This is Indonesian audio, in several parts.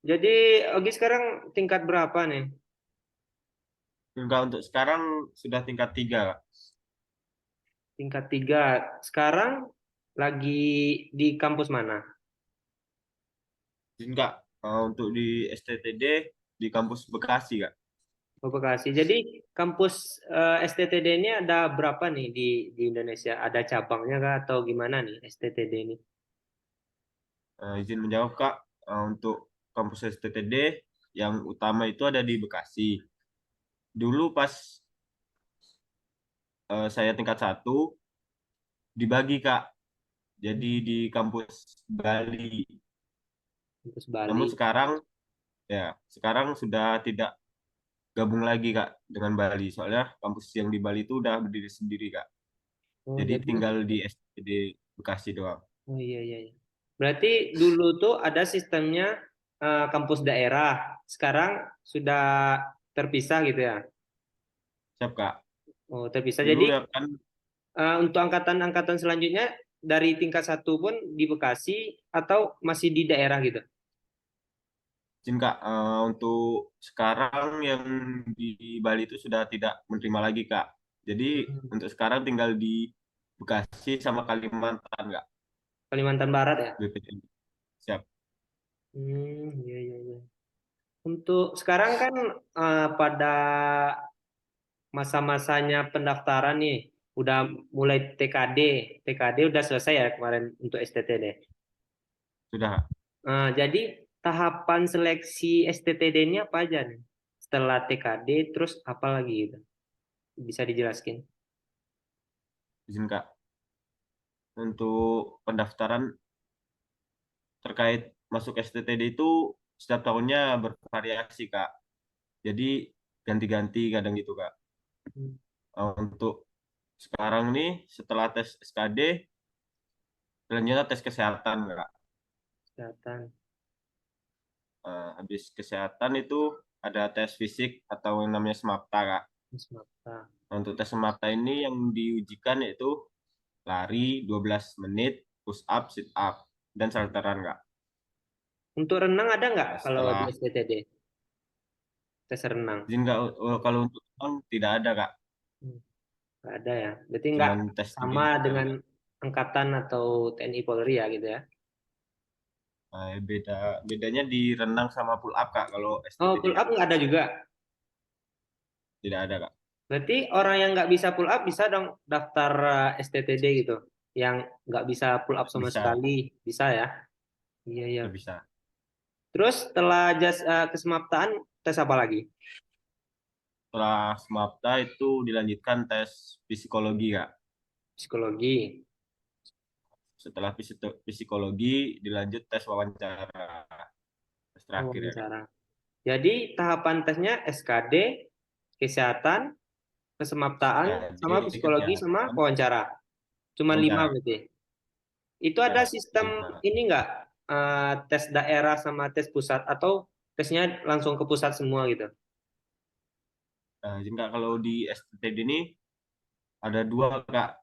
Jadi Ogi sekarang tingkat berapa nih? Enggak, untuk sekarang sudah tingkat 3, Kak. Tingkat 3. Sekarang lagi di kampus mana? Enggak, untuk di STTD di kampus Bekasi, Kak. Oh, Bekasi. Jadi kampus STTD ini ada berapa nih di Indonesia? Ada cabangnya kah atau gimana nih STTD ini? Izin menjawab, Kak. Untuk kampus STTD yang utama itu ada di Bekasi. Dulu pas saya tingkat 1 dibagi, Kak. Jadi di kampus Bali. Kampus Namun Bali. sekarang sudah tidak gabung lagi, Kak, dengan Bali. Soalnya kampus yang di Bali itu udah berdiri sendiri, Kak. Oh, Jadi jadi tinggal di STTD Bekasi doang. oh iya iya iya. Berarti dulu tuh ada sistemnya kampus daerah. Sekarang sudah terpisah gitu ya. Siap, Kak. Oh, terpisah. Dulu Jadi ya kan, untuk angkatan-angkatan selanjutnya dari tingkat 1 pun di Bekasi atau masih di daerah gitu. izin, Kak, untuk sekarang yang di Bali itu sudah tidak menerima lagi, Kak. Jadi Hmm. untuk sekarang tinggal di Bekasi sama Kalimantan, Kak. Kalimantan Barat ya. BPTN. Siap. Iya iya iya. Untuk sekarang kan pada masa-masanya pendaftaran nih, udah mulai TKD. TKD udah selesai ya kemarin untuk STTD. Sudah. Jadi tahapan seleksi STTD ini apa aja nih? Setelah TKD terus apa lagi gitu? Bisa dijelaskan? Izin, Kak. Untuk pendaftaran terkait masuk STTD itu setiap tahunnya bervariasi, Kak. Jadi ganti-ganti kadang gitu, Kak. Hmm, Untuk sekarang nih setelah tes SKD selanjutnya tes kesehatan, Kak. Kesehatan. Habis kesehatan itu ada tes fisik atau yang namanya SMAPTA, Kak. Semata. Nah, untuk tes SMAPTA ini yang diujikan yaitu lari 12 menit, push up, sit up, dan salteran, Kak. Untuk renang ada nggak Nah, kalau di setelah STTD? Tes renang. izin, Kak, kalau untuk renang tidak ada, Kak. Hmm, nggak ada ya. Berarti nggak Cuman tes 3 sama meter, dengan Kak. angkatan atau TNI Polri ya gitu ya. Bedanya di renang sama pull up, Kak, kalau Oh, STTD, pull Kak. up nggak ada juga. Tidak ada, Kak. Berarti orang yang nggak bisa pull up bisa dong daftar STTD gitu. Yang nggak bisa pull up sama Bisa, sekali, bisa ya? Iya, iya. bisa. Terus setelah kesemaptaan, tes apa lagi? Setelah SMAPTA itu dilanjutkan tes psikologi, Kak. Psikologi, Setelah psikologi dilanjut tes wawancara. Tes terakhir ya, Kak. wawancara. Jadi tahapan tesnya SKD, kesehatan, kesemaptaan, sama SKD, psikologi, sama kesehatan, wawancara. Cuma 5 wawancara. berarti. Itu ada Ya, sistem 5. ini nggak? Tes daerah sama tes pusat atau tesnya langsung ke pusat semua gitu? Nah, jadi, Kak, kalau di STTD ini ada 2, Kak,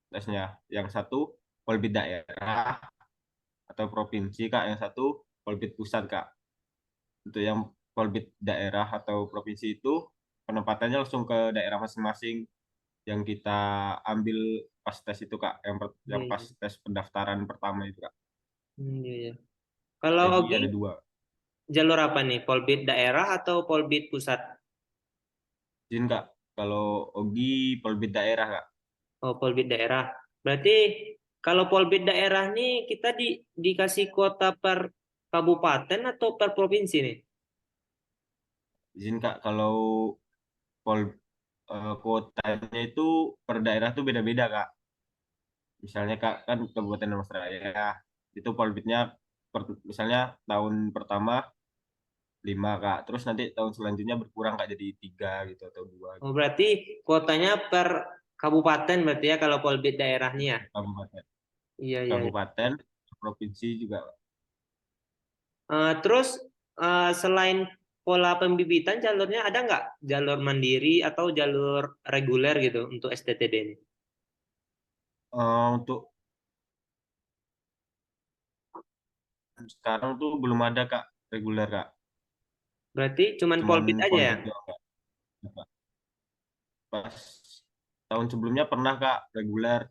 tesnya. Yang satu Polbid daerah atau provinsi, Kak. Yang satu Polbid pusat, Kak. Untuk yang Polbid daerah atau provinsi itu penempatannya langsung ke daerah masing-masing yang kita ambil pas tes itu, Kak. Iya, Yang pas iya. tes pendaftaran pertama itu, Kak. Iya, iya. Kalau Jadi Ogi ada 2. jalur apa nih? Polbid daerah atau polbid pusat? Izin, Kak. Kalau Ogi Polbid daerah, Kak. Oh, polbid daerah. Berarti kalau polbid daerah nih kita dikasih kuota per kabupaten atau per provinsi nih? Izin, Kak, kalau pol kuotanya itu per daerah tuh beda-beda, Kak. Misalnya, Kak, kan Kabupaten Mas Raya itu polbitnya misalnya tahun pertama 5, Kak. Terus nanti tahun selanjutnya berkurang, Kak, jadi 3 gitu atau 2 Oh, gitu. berarti kuotanya per kabupaten berarti ya kalau polbid daerahnya ya? Kabupaten. Iya, iya, iya. Kabupaten, provinsi juga. Terus selain pola pembibitan jalurnya ada nggak jalur mandiri atau jalur reguler gitu untuk STTD ini? Untuk sekarang tuh belum ada Kak reguler Kak. Berarti cuman Cuman Polbit aja ya? Polbit doang Kak. Kak. Pas tahun sebelumnya pernah Kak reguler.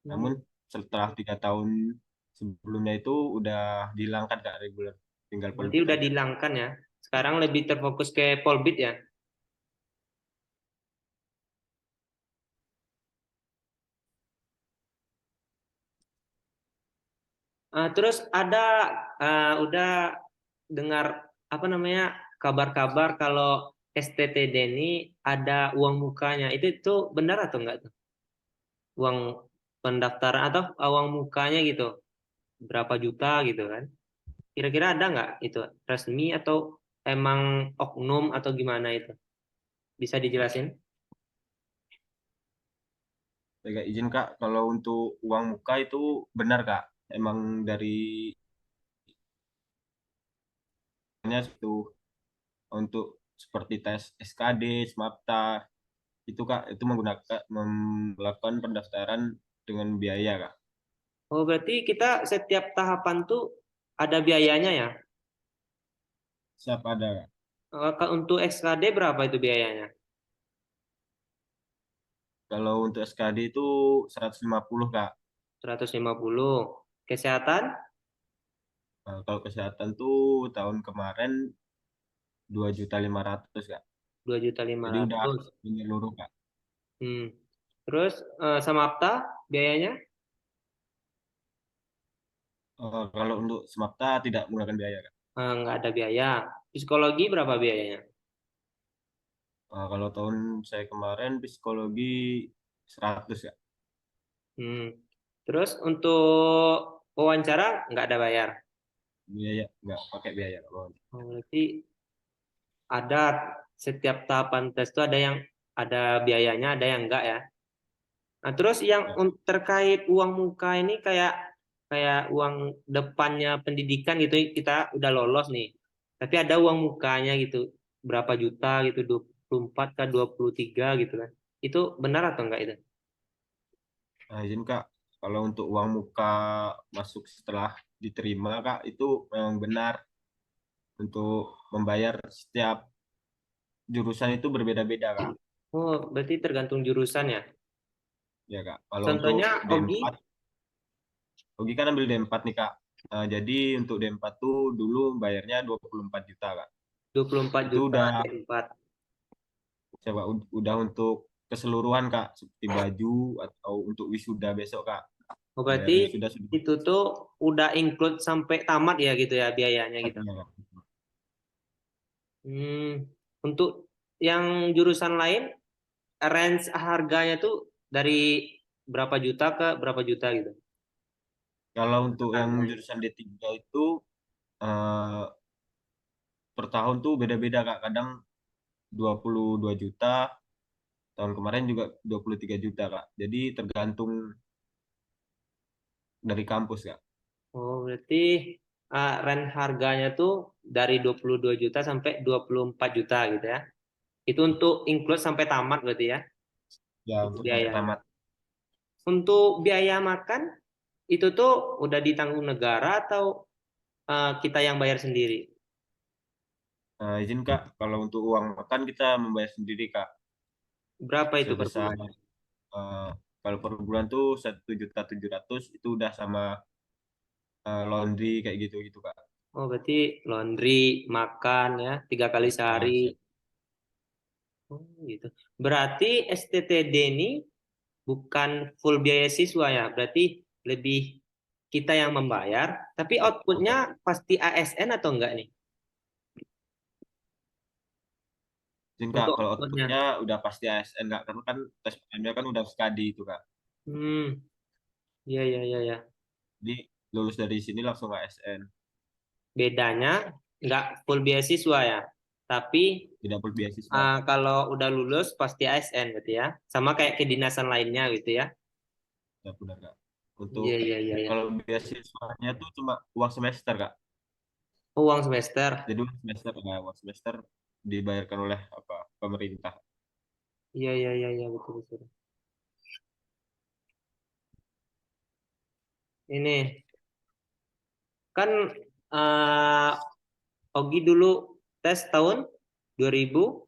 Namun Hmm. setelah 3 tahun sebelumnya itu udah dihilangkan Kak reguler. Tinggal Berarti Polbit udah aja. dihilangkan ya. Sekarang lebih terfokus ke Polbit ya. Terus ada udah dengar apa namanya kabar-kabar kalau STTD ini ada uang mukanya. Itu benar atau enggak tuh? Uang pendaftaran atau uang mukanya gitu. Berapa juta gitu kan? Kira-kira ada nggak itu resmi atau emang oknum atau gimana itu? Bisa dijelasin? Saya izin Kak, kalau untuk uang muka itu benar Kak. Emang dari itu untuk seperti tes SKD, SMAPTA, itu Kak, itu melakukan pendaftaran dengan biaya Kak. Oh, berarti kita setiap tahapan tuh ada biayanya ya? Siap ada Kak. Untuk SKD berapa itu biayanya? Kalau untuk SKD itu 150 Kak. 150. Kesehatan Kalau kesehatan tuh tahun kemarin 2.500.000 Kak. dua juta lima Jadi udah ratus. menyeluruh Kak. Hmm. Terus Samapta biayanya Kalau untuk SMAPTA tidak menggunakan biaya Kak. nggak ada biaya. Psikologi berapa biayanya? Kalau tahun saya kemarin psikologi 100 Kak. Hmm. Terus untuk wawancara nggak ada bayar. Biaya nggak pakai biaya Kak. Oh, berarti ada setiap tahapan tes itu ada yang ada biayanya, ada yang enggak ya. Nah, terus yang Ya. terkait uang muka ini kayak kayak uang depannya pendidikan gitu kita udah lolos nih. Tapi ada uang mukanya gitu berapa juta gitu 24 ke 23 gitu kan. Itu benar atau enggak itu? Nah, izin Kak, kalau untuk uang muka masuk setelah diterima Kak, itu memang benar untuk membayar setiap jurusan itu berbeda-beda Kak. Oh, berarti tergantung jurusan ya. Ya Kak, kalau untuk Contohnya Ogi D4, Ogi kan ambil D4 nih Kak. Jadi untuk D4 tuh dulu bayarnya 24 juta Kak. 24 Itu juta udah D4. coba udah untuk keseluruhan Kak, seperti baju atau untuk wisuda besok Kak. Oh, Bayar berarti wisuda sudah itu tuh udah include sampai tamat ya gitu ya biayanya gitu. empatnya Kak. Hmm, untuk yang jurusan lain, range harganya tuh dari berapa juta ke berapa juta gitu. Kalau untuk yang Harganya. jurusan D3 itu eh, per tahun tuh beda-beda Kak. Kadang 22 juta, tahun kemarin juga 23 juta Kak. Jadi tergantung dari kampus Kak. Oh, berarti range harganya tuh dari 22 juta sampai 24 juta gitu ya. Itu untuk include sampai tamat berarti ya, Ya untuk untuk sampai biayanya. tamat. Untuk biaya makan itu tuh udah ditanggung negara atau kita yang bayar sendiri? Izin Kak, kalau untuk uang makan kita membayar sendiri Kak. Berapa itu per Sebesar bulan? eh, kalau per bulan tuh 1.700.000 itu udah sama laundry kayak gitu gitu Kak. Oh, berarti laundry, makan ya, 3 kali sehari. Siap. Oh, gitu. Berarti STTD ini bukan full biaya siswa ya, berarti lebih kita yang membayar, tapi outputnya Bukan. pasti ASN atau enggak nih? Izin Kak, Untuk kalau outputnya. outputnya udah pasti ASN Kak. Karena kan tes PMnya kan udah sekadi itu Kak. Hmm, iya, iya, iya, ya. Jadi lulus dari sini langsung ASN. Bedanya nggak full beasiswa ya, tapi Tidak perlu beasiswa. kalau udah lulus pasti ASN gitu ya, sama kayak kedinasan lainnya gitu ya. Ya benar Kak. Untuk Iya, iya, iya, iya. kalau beasiswanya tuh cuma uang semester Kak. Oh, uang semester. Jadi uang semester dibayarkan oleh apa pemerintah. Iya, iya, iya, iya, betul, betul. Ini kan eh Ogi dulu tes tahun 2020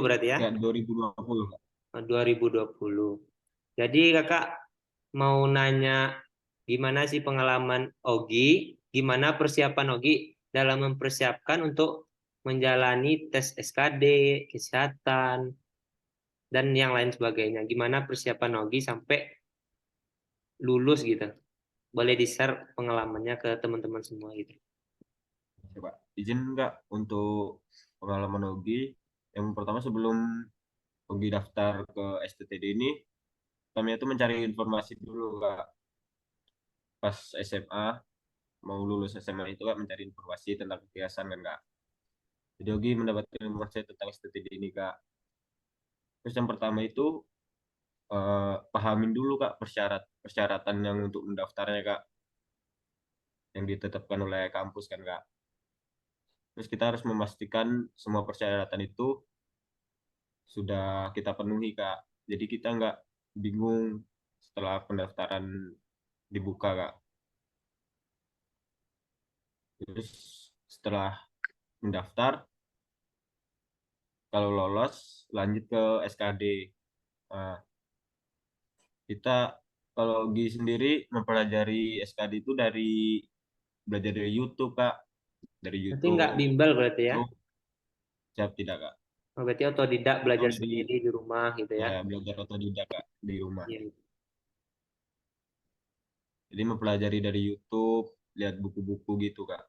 berarti ya? Ya 2020 Kak. 2020. Jadi kakak mau nanya gimana sih pengalaman Ogi, gimana persiapan Ogi dalam mempersiapkan untuk menjalani tes SKD, kesehatan, dan yang lain sebagainya. Gimana persiapan Ogi sampai lulus gitu. Boleh di-share pengalamannya ke teman-teman semua gitu. Coba izin nggak untuk pengalaman Ogi. Yang pertama sebelum Ogi daftar ke STTD ini, kami itu mencari informasi dulu Kak. Pas SMA, mau lulus SMA itu Kak mencari informasi tentang kegiatan kan Kak. Jadi Ogi mendapatkan informasi tentang STTD ini Kak. Terus yang pertama itu pahamin dulu Kak persyaratan yang untuk mendaftarnya Kak, yang ditetapkan oleh kampus kan Kak. Terus kita harus memastikan semua persyaratan itu sudah kita penuhi Kak. Jadi kita nggak bingung setelah pendaftaran dibuka Kak. Terus setelah mendaftar, kalau lolos lanjut ke SKD. Nah, kita kalau Gi sendiri mempelajari SKD itu belajar dari YouTube Kak, dari Nanti nggak YouTube bimbel berarti ya? itu siap tidak Kak? Oh, berarti otodidak Atau belajar di sendiri di rumah gitu ya? ya belajar otodidak Kak di rumah. Iya. Jadi mempelajari dari YouTube, lihat buku-buku gitu Kak.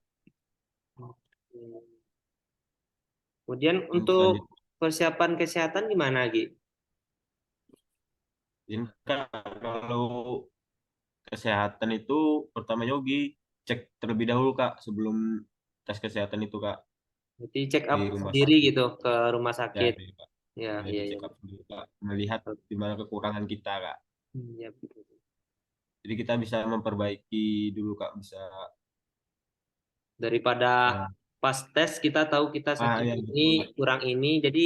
Oke. Kemudian Terus untuk lanjut. persiapan kesehatan gimana, Gi? Jadi Kak, kalau kesehatan itu pertama yogi cek terlebih dahulu Kak sebelum tes kesehatan itu Kak Berarti check up di rumah sendiri sakit. gitu ke rumah Ya, sakit. iya, Kak. Ya, Ya, iya, di iya. check up dulu Kak, melihat di mana kekurangan kita Kak. Ya, betul. Jadi kita bisa memperbaiki dulu Kak, bisa Daripada eh, pas tes kita tahu kita sakit ya betul Kak. ini, kurang ini, jadi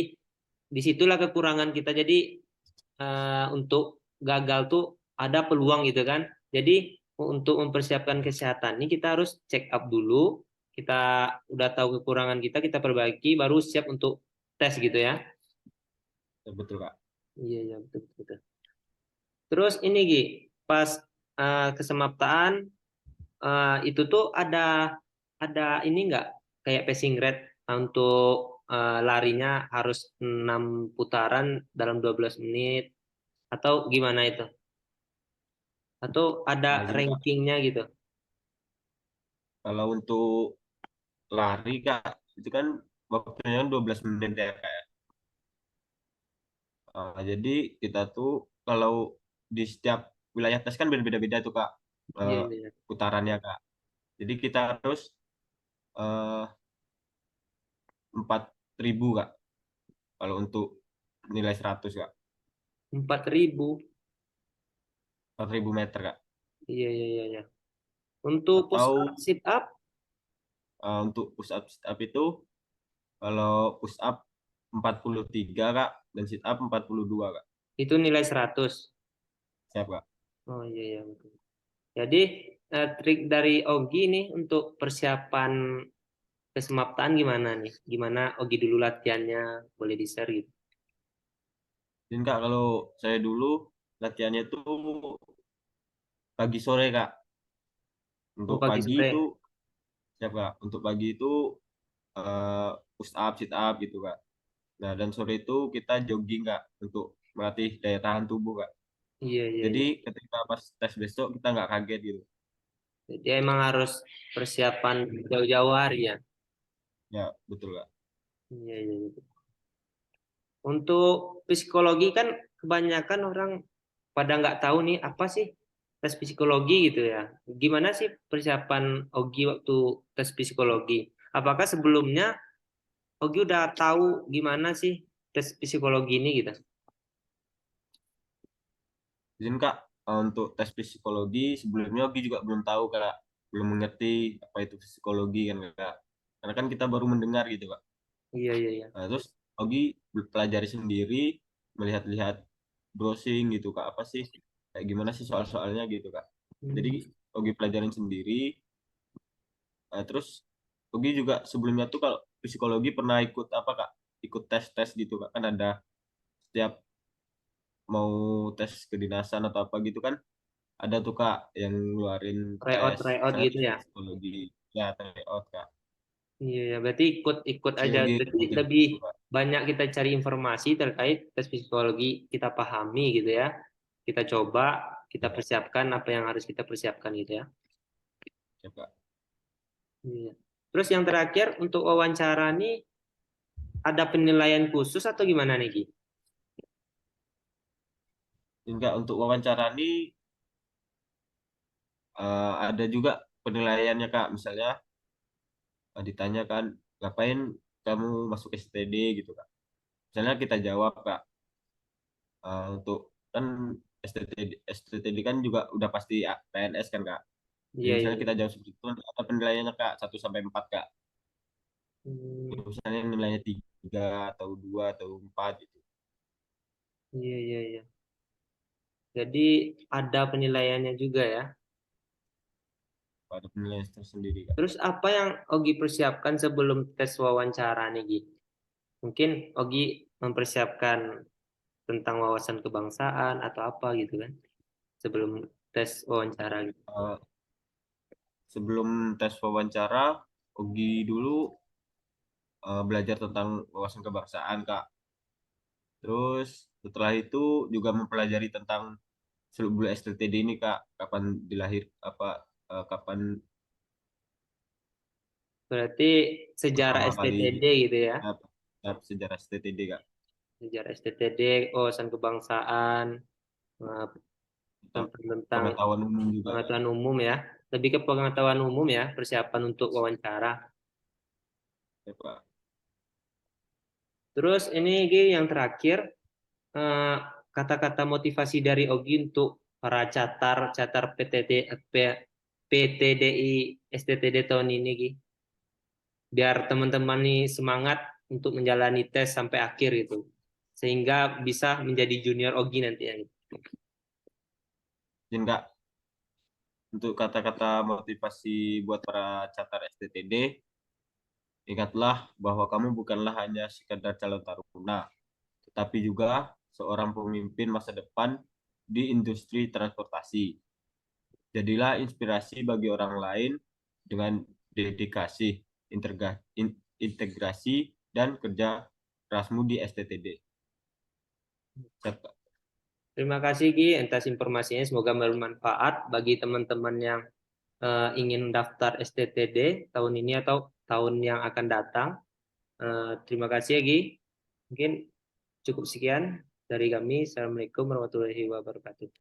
disitulah kekurangan kita. Jadi untuk gagal tuh ada peluang gitu kan. Jadi untuk mempersiapkan kesehatan ini kita harus check up dulu. Kita udah tahu kekurangan kita perbaiki, baru siap untuk tes gitu ya. Ya, betul Kak. Iya, iya, betul, betul. Terus ini Gi, pas kesemaptaan itu tuh ada ini nggak kayak passing grade untuk larinya harus 6 putaran dalam 12 menit atau gimana itu? Atau ada Nah, izin Kak. rankingnya gitu? Kalau untuk lari Kak, itu kan waktunya 12 menit ya Kak. Jadi kita tuh kalau di setiap wilayah tes kan berbeda-beda tuh Kak, Iya, eh, iya, iya. putarannya Kak. Jadi kita harus eh, 4.000 Kak kalau untuk nilai 100 Kak. 4.000. 4.000 meter Kak. Iya, iya, iya, iya. Untuk push Atau up, sit up untuk push up sit up itu kalau push up 43 Kak dan sit up 42 Kak. itu nilai 100. Siap Kak. Oh iya, iya, betul. Jadi trik dari Ogi nih untuk persiapan kesemaptaan gimana nih? Gimana Ogi dulu latihannya? Boleh di-share gitu. Dan Kak kalau saya dulu latihannya tuh pagi sore Kak. Oh, Untuk pagi pagi sore. itu siap Kak. Untuk pagi itu eh, push up, sit up gitu Kak. Nah, dan sore itu kita jogging Kak untuk melatih daya tahan tubuh Kak. Iya, iya, Jadi iya. ketika pas tes besok kita nggak kaget gitu. Jadi emang harus persiapan jauh-jauh hari ya. Ya, betul Kak. Iya, iya, iya. Untuk psikologi kan kebanyakan orang pada nggak tahu nih apa sih tes psikologi gitu ya. Gimana sih persiapan Ogi waktu tes psikologi? Apakah sebelumnya Ogi udah tahu gimana sih tes psikologi ini gitu? Izin Kak, untuk tes psikologi sebelumnya Ogi juga belum tahu Kak. Belum mengerti apa itu psikologi kan Kak. Karena kan kita baru mendengar gitu Kak. Iya, iya, iya. Nah, terus Ogi pelajari sendiri, melihat-lihat browsing gitu Kak. Apa sih, kayak gimana sih soal-soalnya gitu Kak. Jadi Hmm. Ogi pelajarin sendiri, Terus Ogi juga sebelumnya tuh kalau psikologi pernah ikut apa Kak? Ikut tes-tes gitu Kak. Kan ada setiap mau tes kedinasan atau apa gitu kan ada tuh Kak yang ngeluarin tes. Tryout Saya gitu tes ya. psikologi ya tryout Kak. Iya, ya, berarti ikut Saya aja. Ogi Berarti ikut lebih gitu Kak. banyak kita cari informasi terkait tes psikologi, kita pahami gitu ya. Kita coba, kita Ya, persiapkan apa yang harus kita persiapkan gitu ya. ya Kak. Iya. Terus yang terakhir untuk wawancara nih ada penilaian khusus atau gimana nih Ki? Enggak untuk wawancara ini ada juga penilaiannya Kak. Misalnya ditanyakan ngapain kamu masuk STD gitu Kak. Misalnya kita jawab Kak untuk kan STTD kan juga udah pasti PNS kan Kak. Jadi Iya, iya, misalnya iya. kita jawab seperti itu ada penilaiannya Kak 1 sampai 4 Kak. Hmm, Misalnya nilainya 3 atau 2 atau 4 gitu. iya, iya, iya. Jadi ada penilaiannya juga ya. Ada penilaian tersendiri Kak. Terus apa yang Ogi persiapkan sebelum tes wawancara nih Gi? Mungkin Ogi mempersiapkan tentang wawasan kebangsaan atau apa gitu kan sebelum tes wawancara gitu. Eh, Sebelum tes wawancara, Ogi dulu belajar tentang wawasan kebangsaan Kak. Terus setelah itu juga mempelajari tentang seluk-beluk STTD ini Kak, kapan dilahir apa kapan Berarti sejarah pertama kali STTD gitu ya. sejarah STTD Kak, Sejarah STTD, wawasan kebangsaan, eh, atau tentang pengetahuan umum juga Kak. pengetahuan umum ya. Lebih ke pengetahuan umum ya, persiapan untuk wawancara. Ya, Pak. Terus ini Gi, yang terakhir, eh, kata-kata motivasi dari Ogi untuk para catar PTDI STTD tahun ini Gi. Biar teman-teman nih semangat untuk menjalani tes sampai akhir gitu. Sehingga bisa menjadi junior Ogi nanti ya. Izin Kak, untuk kata-kata motivasi buat para catar STTD, ingatlah bahwa kamu bukanlah hanya sekedar calon taruna, tetapi juga seorang pemimpin masa depan di industri transportasi. Jadilah inspirasi bagi orang lain dengan dedikasi, integrasi, dan kerja kerasmu di STTD. Siap, Kak. Terima kasih Ki atas informasinya. Semoga bermanfaat bagi teman-teman yang ingin daftar STTD tahun ini atau tahun yang akan datang. Terima kasih ya Gi. Mungkin cukup sekian dari kami. Assalamualaikum warahmatullahi wabarakatuh.